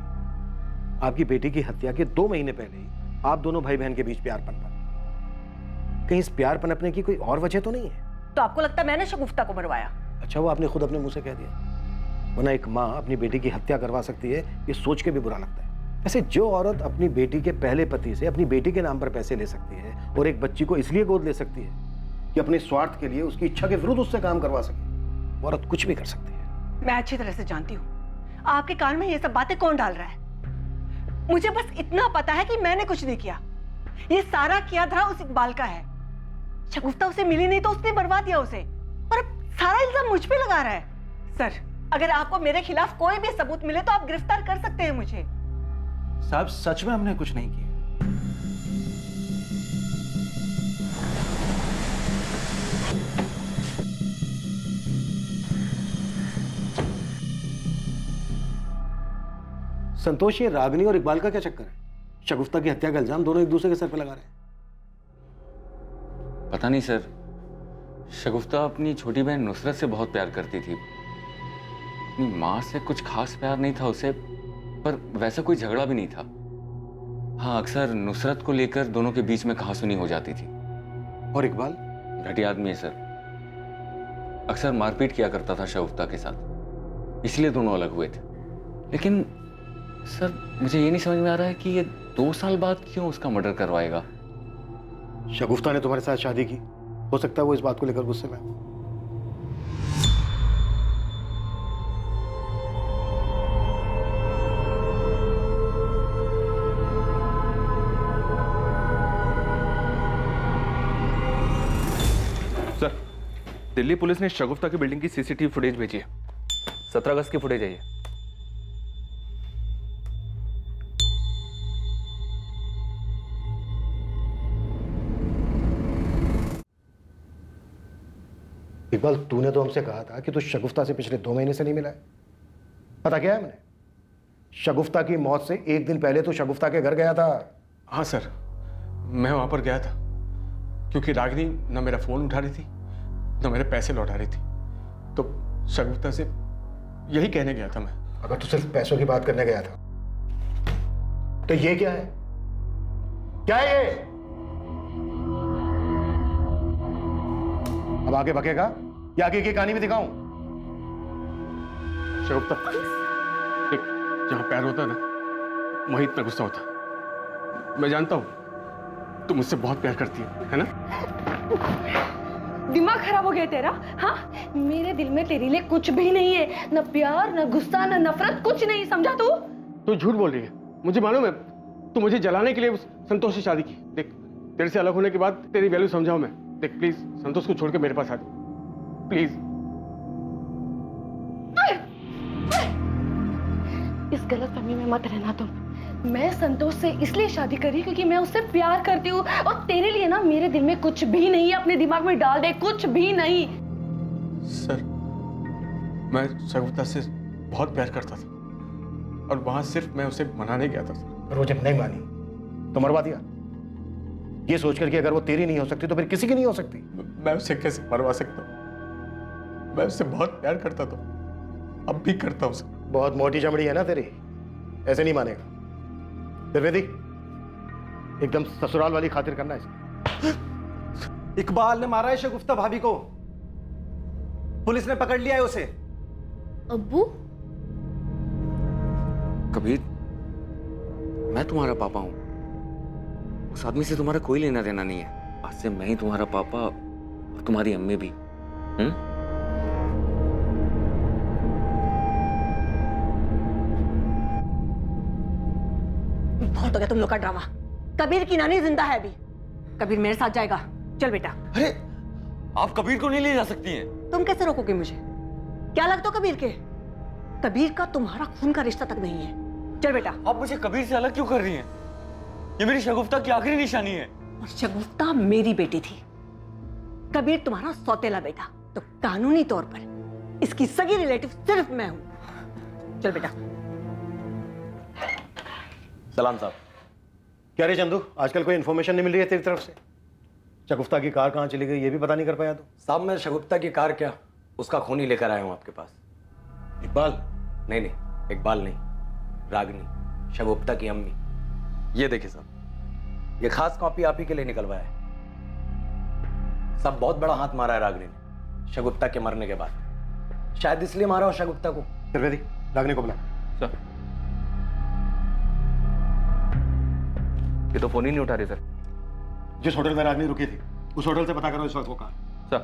आपकी बेटी की हत्या के 2 महीने पहले ही आप दोनों भाई बहन के बीच प्यार पनपा। कहीं इस प्यार पनपने की कोई और वजह तो नहीं है? तो आपको लगता है मैंने शगुफ्ता को मरवाया? अच्छा वो आपने खुद अपने मुंह से कह दिया, वरना एक माँ अपनी बेटी की हत्या करवा सकती है, ये सोच के भी बुरा लगता है। वैसे जो औरत अपनी बेटी के पहले पति से अपनी बेटी के नाम पर पैसे ले सकती है और एक बच्ची को इसलिए गोद ले सकती है कि अपने स्वार्थ के लिए उसकी इच्छा के विरुद्ध उससे काम करवा सके, वो औरत कुछ भी कर सकती है। मैं अच्छी तरह से जानती हूँ आपके कान में ये सब बातें कौन डाल रहा है। मुझे बस इतना पता है कि मैंने कुछ नहीं किया, ये सारा किया धरा उस इकबाल का है। शगुफ्ता उसे मिली नहीं तो उसने मरवा दिया उसे, और अब सारा इल्जाम मुझ पे लगा रहा है। सर अगर आपको मेरे खिलाफ कोई भी सबूत मिले तो आप गिरफ्तार कर सकते हैं मुझे। साहब सच में हमने कुछ नहीं किया। संतोष, ये रागिनी और इकबाल का क्या चक्कर है? शगुफ्ता की हत्या का इल्जाम दोनों एक दूसरे के सर पे लगा रहे हैं। पता नहीं सर, शगुफ्ता अपनी छोटी बहन नुसरत से बहुत प्यार करती थी। अपनी माँ से कुछ खास प्यार नहीं था उसे, पर वैसा कोई झगड़ा भी नहीं था। हाँ अक्सर नुसरत को लेकर दोनों के बीच में कहासुनी हो जाती थी। और इकबाल? घटिया आदमी है सर, अक्सर मारपीट किया करता था शगुफ्ता के साथ, इसलिए दोनों अलग हुए थे। लेकिन सर मुझे ये नहीं समझ में आ रहा है कि ये 2 साल बाद क्यों उसका मर्डर करवाएगा। शगुफ्ता ने तुम्हारे साथ शादी की, हो सकता है वो इस बात को लेकर गुस्से में। सर दिल्ली पुलिस ने शगुफ्ता की बिल्डिंग की सीसीटीवी फुटेज भेजी है। 17 अगस्त की फुटेज है ये। इकबाल तूने तो हमसे कहा था कि तू शगुफ्ता से पिछले 2 महीने से नहीं मिला है। पता क्या है हमने? शगुफ्ता की मौत से 1 दिन पहले तो शगुफ्ता के घर गया था। हाँ सर, मैं वहां पर गया था क्योंकि रागिनी ना मेरा फोन उठा रही थी ना मेरे पैसे लौटा रही थी, तो शगुफ्ता से यही कहने गया था मैं। अगर तू सिर्फ पैसों की बात करने गया था तो ये क्या है? क्या है ये? अब आगे भगेगा या आगे की कहानी भी दिखाऊं? शगुफ्ता, देख जहां पैर होता है ना वहीं इतना गुस्सा होता। मैं जानता हूं तुम मुझसे बहुत प्यार करती है ना? दिमाग खराब हो गया तेरा? हाँ मेरे दिल में तेरे लिए कुछ भी नहीं है, न प्यार न गुस्सा न नफरत, कुछ नहीं, समझा तू? तू झूठ बोल रही है, मुझे मालूम है। तू मुझे जलाने के लिए उस संतोष से शादी की। देख तेरे से अलग होने के बाद तेरी वैल्यू समझाऊं मैं। देख प्लीज संतोष को छोड़ के मेरे पास आ जा प्लीज। इस गलतफहमी में मत रहना तुम। मैं संतोष से इसलिए शादी करी क्योंकि मैं उससे प्यार करती हूँ, और तेरे लिए ना मेरे दिल में कुछ भी नहीं है। अपने दिमाग में डाल दे, कुछ भी नहीं। सर मैं शगुफ्ता से बहुत प्यार करता था और वहां सिर्फ मैं उसे मनाने गया था सर। और वो जब नहीं मानी तो मरवा दिया, ये सोचकर कि अगर वो तेरी नहीं हो सकती तो फिर किसी की नहीं हो सकती। मैं उसे कैसे मरवा सकता हूँ? मैं उससे बहुत प्यार करता था, अब भी करता हूँ। बहुत मोटी चमड़ी है ना तेरी, ऐसे नहीं मानेगा। त्रिवेदी एकदम ससुराल वाली खातिर करना है। इकबाल ने मारा है शगुफ्ता भाभी को, पुलिस ने पकड़ लिया है उसे। अब्बू? कबीर, मैं तुम्हारा पापा हूं। उस आदमी से तुम्हारा कोई लेना देना नहीं है। आज से मैं ही तुम्हारा पापा और तुम्हारी अम्मी भी। बहुत हो गया तुम लोग का ड्रामा। कबीर की नानी जिंदा है अभी। कबीर मेरे साथ जाएगा। चल बेटा। अरे आप कबीर को नहीं ले जा सकती हैं। तुम कैसे रोकोगे मुझे? क्या लगता हो कबीर के? कबीर का तुम्हारा खून का रिश्ता तक नहीं है। चल बेटा। आप मुझे कबीर से अलग क्यों कर रही हैं? ये मेरी शगुफ्ता की आखिरी निशानी है। और शगुफ्ता मेरी बेटी थी। कबीर तुम्हारा सौतेला बेटा। तो कानूनी तौर पर इसकी सगी रिलेटिव सिर्फ मैं हूं। चल बेटा। सलाम साहब। क्या रे चंदू, आजकल कोई इन्फॉर्मेशन नहीं मिल रही है तेरी तरफ से? शगुफ्ता की कार कहाँ चली गई ये भी पता नहीं कर पाया तो? साहब मैं शगुफ्ता की कार क्या, उसका खून ही लेकर आया हूं आपके पास। इकबाल? नहीं नहीं, इकबाल नहीं, रागनी, शगुफ्ता की अम्मी। ये देखिए साहब, ये खास कॉपी आप ही के लिए निकलवाया है। सब बहुत बड़ा हाथ मारा है रागनी ने शगुफ्ता के मरने के बाद। शायद इसलिए मारा हो शगुफ्ता को। त्रिवेदी, रागनी को बुला। सर, ये तो फोन ही नहीं उठा रही सर। जिस होटल में रागनी रुकी थी उस होटल से पता करो इस वक्त वो कहाँ। सर।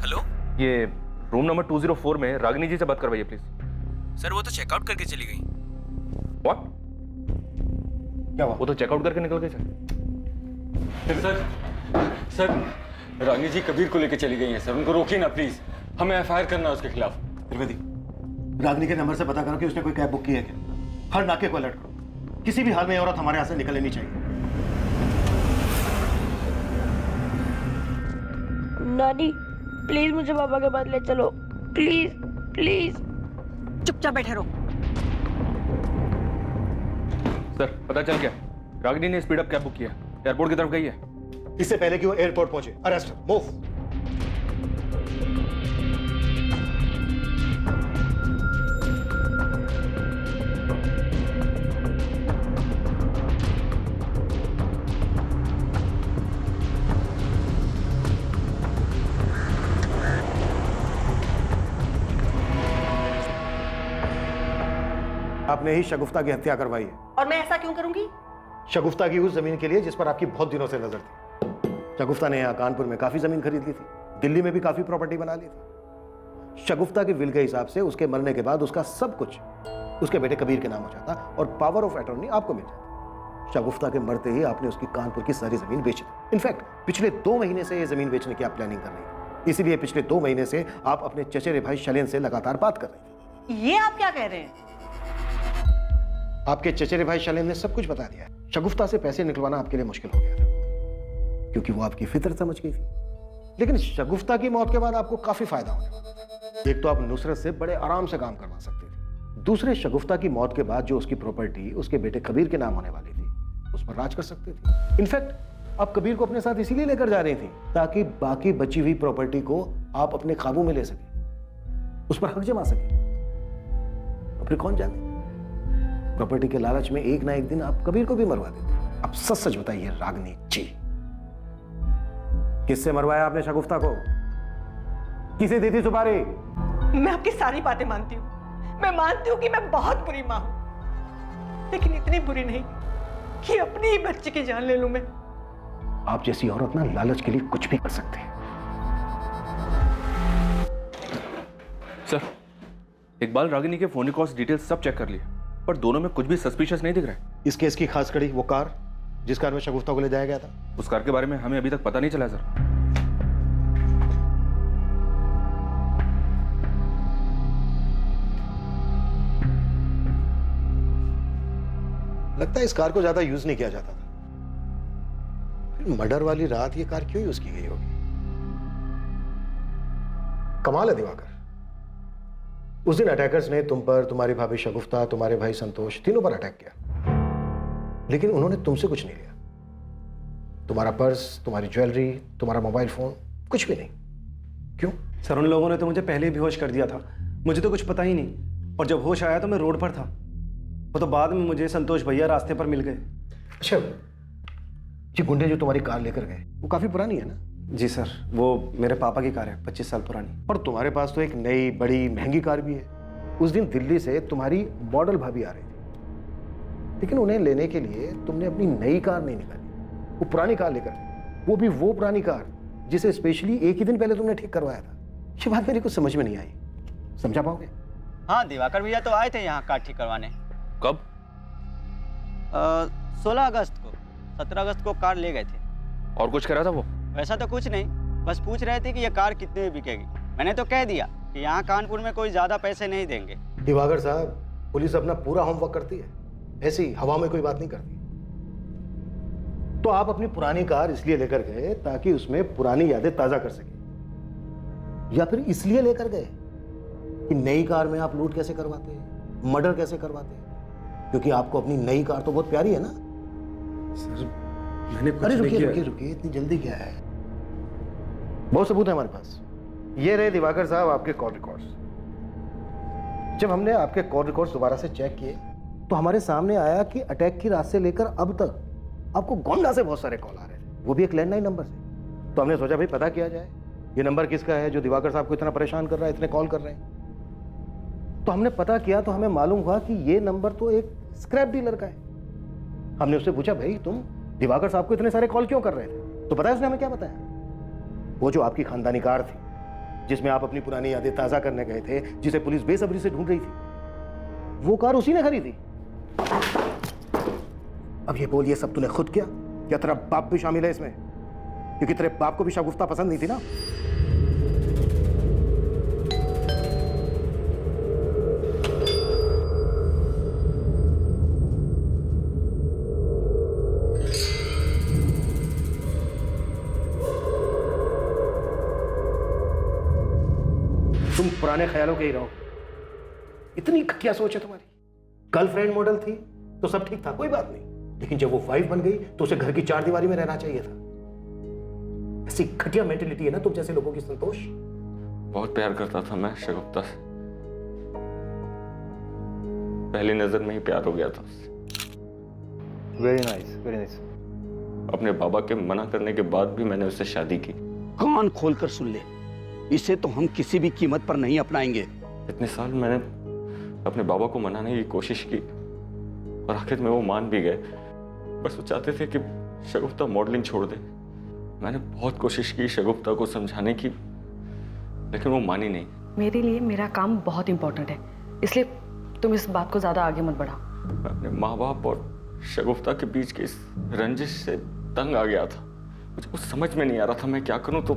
हेलो, ये रूम नंबर 204 में रागिनी जी से बात करवाइए प्लीज। सर वो तो चेकआउट करके चली गई। व्हाट? क्या हुआ? वो तो चेकआउट करके निकल गई सर। सर रानी जी कबीर को लेकर चली गई हैं सर। उनको रोकिए ना प्लीज। हमें एफआईआर करना है उसके खिलाफ। त्रिवेदी, रागनी के नंबर से पता करो कि उसने कोई कैब बुक की है क्या। हर नाके को अलर्ट करो। किसी भी हाल में ये औरत हमारे यहाँ से निकलनी नहीं चाहिए। नानी प्लीज मुझे पापा के पास ले चलो, प्लीज प्लीज। चुपचाप बैठे रहो। सर पता चल गया, रागिनी ने स्पीड अप कैब बुक किया, एयरपोर्ट की तरफ गई है। इससे पहले कि वो एयरपोर्ट पहुंचे, अरेस्ट, मूव। आपने ही शगुफ्ता की हत्या करवाई है। और मैं ऐसा क्यों करूंगी? शगुफ्ता की उस जमीन के लिए जिस पर आपकी बहुत दिनों से नजर थी। शगुफ्ता ने यहाँ कानपुर में काफी जमीन खरीद ली थी, दिल्ली में भी काफी प्रॉपर्टी बना ली थी। शगुफ्ता के विल के हिसाब से उसके मरने के बाद उसका सब कुछ उसके बेटे कबीर के नाम हो जाता और पावर ऑफ अटॉर्नी आपको मिल जाती। शगुफ्ता के मरते ही आपने उसकी कानपुर की सारी जमीन बेची थी। इनफैक्ट पिछले 2 महीने से ये जमीन बेचने की आप प्लानिंग कर रही थी। इसीलिए पिछले 2 महीने से आप अपने चचेरे भाई शैलेन से लगातार बात कर रही थी। ये आप क्या कह रहे हैं? आपके चचेरे भाई शैलेन ने सब कुछ बता दिया। शगुफ्ता से पैसे निकलवाना आपके लिए मुश्किल हो गया था क्योंकि वो आपकी फितर समझ गई थी। लेकिन शगुफ्ता की मौत के बाद आपको काफी फायदा होने वाला। एक तो आप नुसरत से बड़े आराम से काम करवा सकते थे, दूसरे शगुफ्ता की मौत के बाद जो उसकी प्रॉपर्टी उसके बेटे कबीर के नाम होने वाली थी उस पर राज कर सकते थे। इनफैक्ट आप कबीर को अपने साथ इसीलिए लेकर जा रही थी ताकि बाकी बची हुई प्रॉपर्टी को आप अपने काबू में ले सके, उस पर हक जमा सके। और फिर कौन जाने, प्रॉपर्टी के लालच में एक ना एक दिन आप कबीर को भी मरवा देते। अब सच सच बताइए रागनी जी, किससे मरवाया आपने शगुफ्ता को? किसे दी थी सुपारी? मैं आपकी सारी बातें मानती हूँ। मैं मानती हूँ कि मैं बहुत बुरी माँ हूँ, लेकिन इतनी बुरी नहीं कि अपनी ही बच्ची की जान ले लूं मैं। आप जैसी औरत ना लालच के लिए कुछ भी कर सकते हैं। सर, इकबाल रागिनी के फोन कॉल्स डिटेल्स सब चेक कर लिए, पर दोनों में कुछ भी सस्पिशियस नहीं दिख रहा है। इस केस की खास कड़ी वो कार जिस कार में शगुफ्ता को ले जाया गया था, उस कार के बारे में हमें अभी तक पता नहीं चला सर। लगता है इस कार को ज्यादा यूज नहीं किया जाता था। फिर मर्डर वाली रात ये कार क्यों यूज की गई होगी? कमाल है दिवाकर, उस दिन अटैकर्स ने तुम पर, तुम्हारी भाभी शगुफ्ता, तुम्हारे भाई संतोष, तीनों पर अटैक किया, लेकिन उन्होंने तुमसे कुछ नहीं लिया। तुम्हारा पर्स, तुम्हारी ज्वेलरी, तुम्हारा मोबाइल फोन, कुछ भी नहीं। क्यों? सर उन लोगों ने तो मुझे पहले ही बेहोश कर दिया था, मुझे तो कुछ पता ही नहीं। और जब होश आया तो मैं रोड पर था। वो तो बाद में मुझे संतोष भैया रास्ते पर मिल गए। अच्छा, ये गुंडे जो तुम्हारी कार लेकर गए वो काफी पुरानी है ना? जी सर, वो मेरे पापा की कार है, 25 साल पुरानी। और तुम्हारे पास तो एक नई बड़ी महंगी कार भी है। उस दिन दिल्ली से तुम्हारी मॉडल भाभी आ रही थी, लेकिन उन्हें लेने के लिए तुमने अपनी नई कार नहीं निकाली, वो पुरानी कार लेकर गए। वो भी वो पुरानी कार जिसे स्पेशली एक ही दिन पहले तुमने ठीक करवाया था। ये बात मेरी कुछ समझ में नहीं आई, समझा पाओगे? हाँ, दिवाकर भैया तो आए थे यहाँ कार ठीक करवाने। कब? 16 अगस्त को। 17 अगस्त को कार ले गए थे। और कुछ कह रहा था वो? वैसा तो कुछ नहीं, बस पूछ रहे थे कि ये कार कितने में बिकेगी। मैंने तो कह दिया कि यहाँ कानपुर में कोई ज़्यादा पैसे नहीं देंगे। दिवाकर साहब, पुलिस अपना पूरा होमवर्क करती है, ऐसी हवा में कोई बात नहीं करती। तो आप अपनी पुरानी कार इसलिए लेकर गए ताकि उसमें पुरानी यादें ताजा कर सके, या फिर इसलिए लेकर गए कि नई कार में आप लूट कैसे करवाते हैं, मर्डर कैसे करवाते हैं? क्योंकि आपको अपनी नई कार तो बहुत प्यारी है ना। सर, मैंने कुछ अरे नहीं किया। रुकिए, इतनी जल्दी क्या है? बहुत सबूत है हमारे पास। ये रहे दिवाकर साहब आपके कॉल रिकॉर्ड्स। जब हमने आपके कॉल रिकॉर्ड्स दोबारा से चेक किए तो हमारे सामने आया कि अटैक की रात से लेकर अब तक आपको गोंडा से बहुत सारे कॉल आ रहे थे, वो भी एक लैंडलाइन नंबर से। तो हमने सोचा भाई पता किया जाए ये नंबर किसका है जो दिवाकर साहब को इतना परेशान कर रहा है, इतने कॉल कर रहे हैं। तो हमने पता किया तो हमें मालूम हुआ कि ये नंबर तो एक स्क्रैप डीलर का है। हमने उससे पूछा भाई तुम दिवाकर साहब को इतने सारे कॉल क्यों कर रहे थे? तो पता है उसने हमें क्या बताया? वो जो आपकी खानदानी कार थी जिसमें आप अपनी पुरानी यादें ताजा करने गए थे, जिसे पुलिस बेसब्री से ढूंढ रही थी, वो कार उसी ने खरीदी। अब ये बोल, ये सब तूने खुद किया या तेरा बाप भी शामिल है इसमें? क्योंकि तेरे बाप को भी शगुफ्ता पसंद नहीं थी ना। तुम पुराने ख्यालों के ही रहो। इतनी घटिया सोच है तुम्हारी। गर्लफ्रेंड मॉडल थी तो सब ठीक था, कोई बात नहीं, लेकिन जब वो वाइफ बन गई तो उसे घर की चार दीवारी में रहना चाहिए था। ऐसी घटिया मेंटेलिटी है ना तुम जैसे लोगों की, संतोष। बहुत प्यार करता था मैं शगुफ्ता से, पहली नजर में ही प्यार हो गया था उससे। Very nice, very nice. अपने बाबा के मना करने के बाद भी मैंने उससे शादी की। कान खोलकर सुन ले, इसे तो हम किसी भी कीमत पर नहीं अपनाएंगे। इतने साल मैंने अपने बाबा को मनाने की कोशिश की और आखिर में वो मान भी गए। बस वो चाहते थे कि शगुफ्ता मॉडलिंग छोड़ दे। मैंने बहुत कोशिश की शगुफ्ता को समझाने की, लेकिन वो मानी नहीं। मेरे लिए मेरा काम बहुत इंपॉर्टेंट है, इसलिए तुम इस बात को ज्यादा आगे मत बढ़ाओ। मैं अपने माँ बाप और शगुफ्ता के बीच के इस रंजिश से तंग आ गया था। मुझे कुछ समझ में नहीं आ रहा था मैं क्या करूं, तो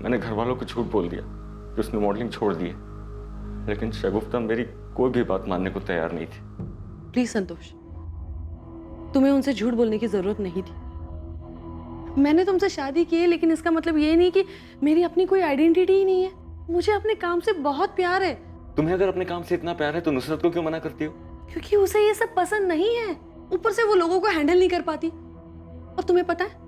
मैंने घर वालों को झूठ बोल दिया कि उसने मॉडलिंग छोड़ दी है। लेकिन शगुफ्ता मेरी कोई भी बात मानने को तैयार नहीं थी। प्लीज संतोष, तुम्हें उनसे झूठ बोलने की जरूरत नहीं थी। मैंने तुमसे शादी की है, लेकिन इसका मतलब ये नहीं कि मेरी अपनी कोई आइडेंटिटी ही नहीं है। मुझे अपने काम से बहुत प्यार है। तुम्हें अगर अपने काम से इतना प्यार है तो नुसरत को क्यों मना करती हो? क्योंकि उसे ये सब पसंद नहीं है, ऊपर से वो लोगों को हैंडल नहीं कर पाती। और तुम्हें पता है,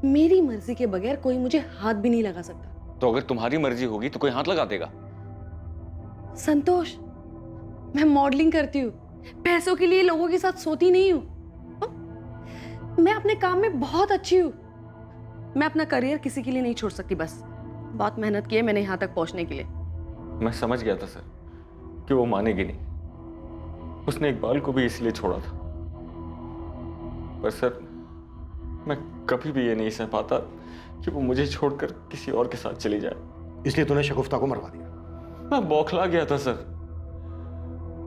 मेरी मर्जी के बगैर कोई मुझे हाथ भी नहीं लगा सकता। तो अगर तुम्हारी मर्जी होगी तो कोई हाथ लगा देगा? संतोष, मैं मॉडलिंग करती हूँ, पैसों के लिए लोगों के साथ सोती नहीं हूँ। मैं अपने काम में बहुत अच्छी हूँ। मैं अपना करियर किसी के लिए नहीं छोड़ सकती। बस बहुत मेहनत की है मैंने यहाँ तक पहुँचने के लिए। मैं समझ गया था सर कि वो मानेगी नहीं। उसने इकबाल को भी इसलिए छोड़ा था। पर सर, मैं कभी भी ये नहीं सह पाता कि वो मुझे छोड़कर किसी और के साथ चली जाए। इसलिए तूने शगुफ्ता को मरवा दिया? मैं बौखला गया था सर।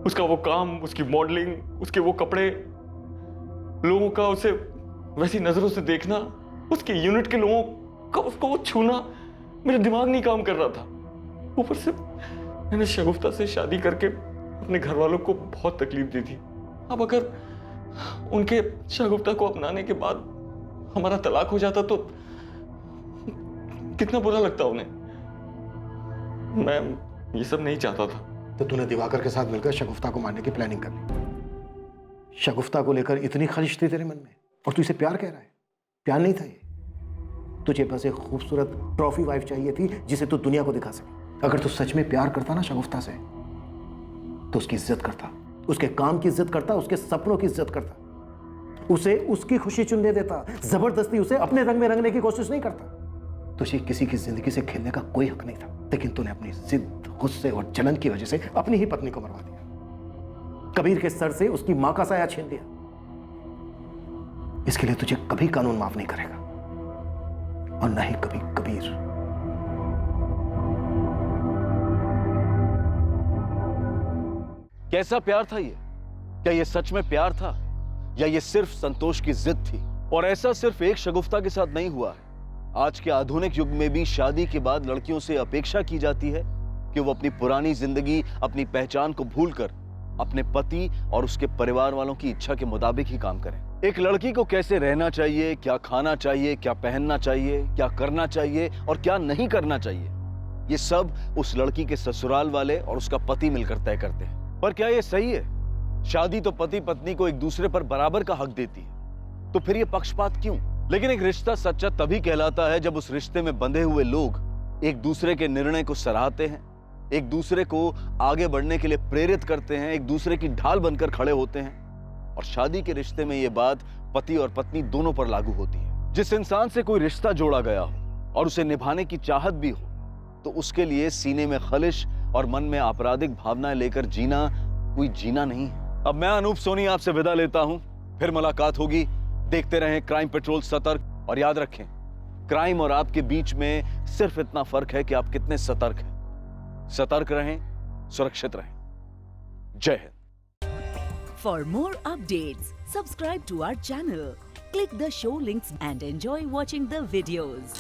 उसका वो काम, उसकी मॉडलिंग, उसके वो कपड़े, लोगों का उसे वैसी नजरों से देखना, उसके यूनिट के लोगों का उसको वो छूना, मेरा दिमाग नहीं काम कर रहा था। ऊपर से मैंने शगुफ्ता से शादी करके अपने घर वालों को बहुत तकलीफ दी थी। अब अगर उनके शगुफ्ता को अपनाने के बाद हमारा तलाक हो जाता तो कितना बुरा लगता उन्हें। मैं ये सब नहीं चाहता था। तो तूने दिवाकर के साथ मिलकर शगुफ्ता को मारने की प्लानिंग कर ली। शगुफ्ता को लेकर इतनी खलिश थी तेरे मन में, और तू इसे प्यार कह रहा है? प्यार नहीं था ये। तुझे बस एक खूबसूरत ट्रॉफी वाइफ चाहिए थी जिसे तू दुनिया को दिखा सके। अगर तू सच में प्यार करता ना शगुफ्ता से, तो उसकी इज्जत करता, उसके काम की इज्जत करता, उसके सपनों की इज्जत करता, उसे उसकी खुशी चुनने देता, जबरदस्ती उसे अपने रंग में रंगने की कोशिश नहीं करता। तुझे किसी की जिंदगी से खेलने का कोई हक नहीं था, लेकिन तूने अपनी जिद, गुस्से और जलन की वजह से अपनी ही पत्नी को मरवा दिया। कबीर के सर से उसकी मां का साया छीन लिया। इसके लिए तुझे कभी कानून माफ नहीं करेगा, और न ही कभी कबीर। कैसा प्यार था ये? क्या ये सच में प्यार था या ये सिर्फ संतोष की जिद थी? और ऐसा सिर्फ एक शगुफ्ता के साथ नहीं हुआ है। आज के आधुनिक युग में भी शादी के बाद लड़कियों से अपेक्षा की जाती है कि वो अपनी पुरानी जिंदगी, अपनी पहचान को भूलकर अपने पति और उसके परिवार वालों की इच्छा के मुताबिक ही काम करें। एक लड़की को कैसे रहना चाहिए, क्या खाना चाहिए, क्या पहनना चाहिए, क्या करना चाहिए और क्या नहीं करना चाहिए, ये सब उस लड़की के ससुराल वाले और उसका पति मिलकर तय करते हैं। पर क्या ये सही है? शादी तो पति पत्नी को एक दूसरे पर बराबर का हक देती है, तो फिर ये पक्षपात क्यों? लेकिन एक रिश्ता सच्चा तभी कहलाता है जब उस रिश्ते में बंधे हुए लोग एक दूसरे के निर्णय को सराहते हैं, एक दूसरे को आगे बढ़ने के लिए प्रेरित करते हैं, एक दूसरे की ढाल बनकर खड़े होते हैं। और शादी के रिश्ते में यह बात पति और पत्नी दोनों पर लागू होती है। जिस इंसान से कोई रिश्ता जोड़ा गया हो और उसे निभाने की चाहत भी हो, तो उसके लिए सीने में खलिश और मन में आपराधिक भावनाएं लेकर जीना कोई जीना नहीं है। अब मैं अनूप सोनी आपसे विदा लेता हूं, फिर मुलाकात होगी। देखते रहें क्राइम पेट्रोल सतर्क, और याद रखें, क्राइम और आपके बीच में सिर्फ इतना फर्क है कि आप कितने सतर्क हैं। सतर्क रहें, सुरक्षित रहें। जय Hind. For more updates, subscribe to our channel, click the show links and enjoy watching the videos.